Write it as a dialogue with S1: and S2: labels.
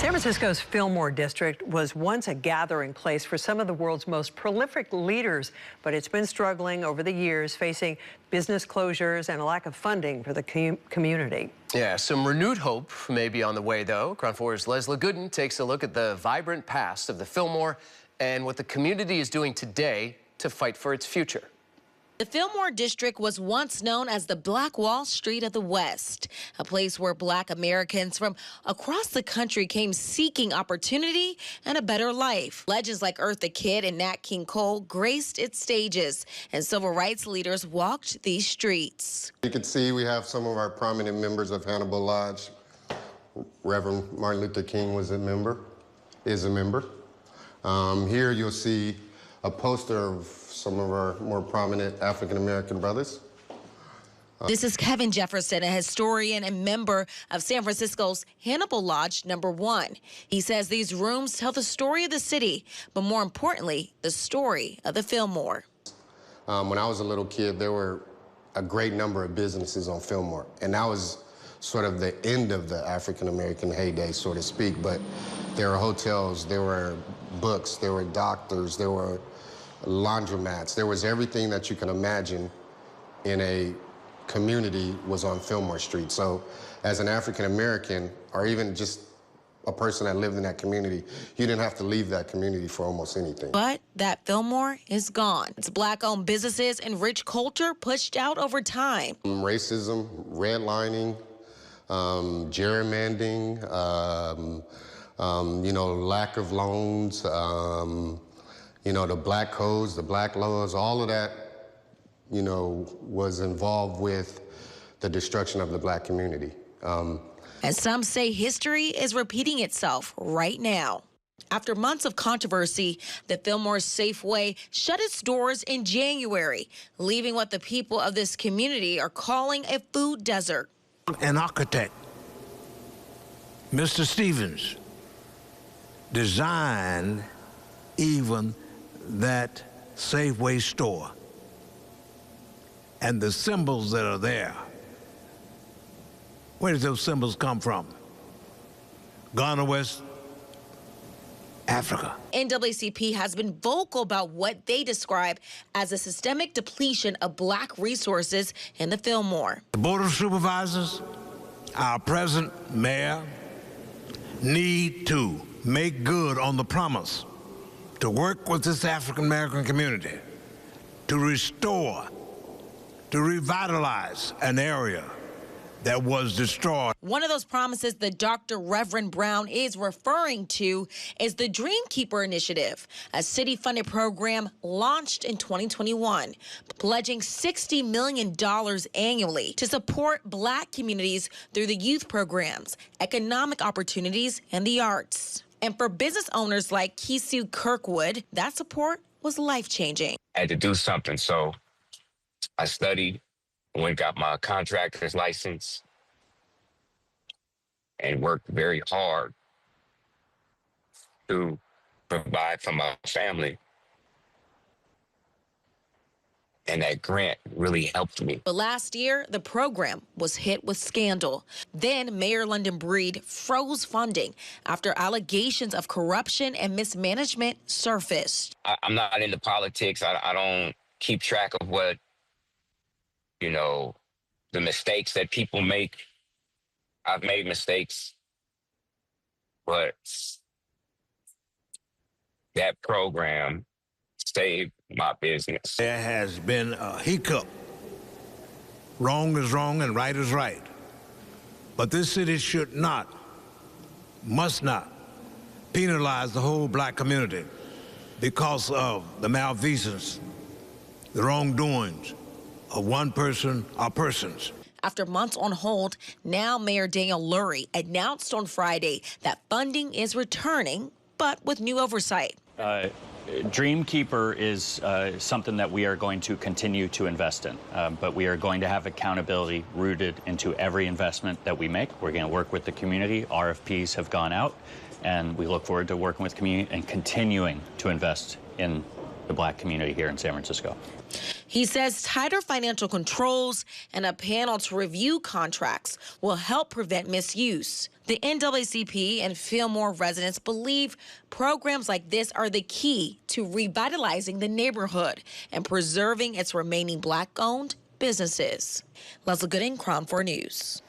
S1: San Francisco's Fillmore district was once a gathering place for some of the world's most prolific leaders, but it's been struggling over the years, facing business closures and a lack of funding for the community.
S2: Yeah, some renewed hope may be on the way, though. Ground 4's Leslie Gooden takes a look at the vibrant past of the Fillmore and what the community is doing today to fight for its future.
S3: The Fillmore district was once known as the Black Wall Street of the West, a place where Black Americans from across the country came seeking opportunity and a better life. Legends like Eartha Kitt and Nat King Cole graced its stages, and civil rights leaders walked these streets.
S4: You can see we have some of our prominent members of Hannibal Lodge. Reverend Martin Luther King was a member, is a member. Here you'll see a poster of some of our more prominent African-American brothers.
S3: This is Kevin Jefferson, a historian and member of San Francisco's Hannibal Lodge #1. He says these rooms tell the story of the city, but more importantly, the story of the Fillmore.
S4: When I was a little kid, there were a great number of businesses on Fillmore, and that was sort of the end of the African-American heyday, so to speak, but there were hotels, there were books, there were doctors, there were laundromats. There was everything that you can imagine in a community was on Fillmore Street. So as an African American, or even just a person that lived in that community, you didn't have to leave that community for almost anything.
S3: But that Fillmore is gone. It's Black-owned businesses and rich culture pushed out over time.
S4: Racism, redlining, gerrymandering, lack of loans, the black codes, the black laws, all of that, was involved with the destruction of the Black community.
S3: And some say history is repeating itself right now. After months of controversy, the Fillmore Safeway shut its doors in January, leaving what the people of this community are calling a food desert.
S5: An architect, Mr. Stevens, designed even that Safeway store and the symbols that are there. Where did those symbols come from? Ghana, West Africa.
S3: NAACP has been vocal about what they describe as a systemic depletion of Black resources in the Fillmore.
S5: The Board of Supervisors, our present mayor, need to make good on the promise to work with this African-American community to restore, to revitalize an area that was destroyed.
S3: One of those promises that Dr. Reverend Brown is referring to is the Dreamkeeper Initiative, a city-funded program launched in 2021, pledging $60 million annually to support Black communities through the youth programs, economic opportunities, and the arts. And for business owners like Kisu Kirkwood, that support was life-changing.
S6: I had to do something, so I studied, went and got my contractor's license, and worked very hard to provide for my family. And that grant really helped me.
S3: But last year, the program was hit with scandal. Then Mayor London Breed froze funding after allegations of corruption and mismanagement surfaced.
S6: I'm not into politics. I don't keep track of what, the mistakes that people make. I've made mistakes, but that program saved my business.
S5: There has been a hiccup. Wrong is wrong and right is right. But this city should not, must not, penalize the whole Black community because of the malfeasance, the wrongdoings of one person or persons.
S3: After months on hold, now Mayor Daniel Lurie announced on Friday that funding is returning, but with new oversight.
S7: Dreamkeeper is something that we are going to continue to invest in, but we are going to have accountability rooted into every investment that we make. We're going to work with the community. RFPs have gone out, and we look forward to working with the community and continuing to invest in the Black community here in San Francisco.
S3: He says tighter financial controls and a panel to review contracts will help prevent misuse. The NAACP and Fillmore residents believe programs like this are the key to revitalizing the neighborhood and preserving its remaining Black-owned businesses. Leslie Gooden, Crown 4 News.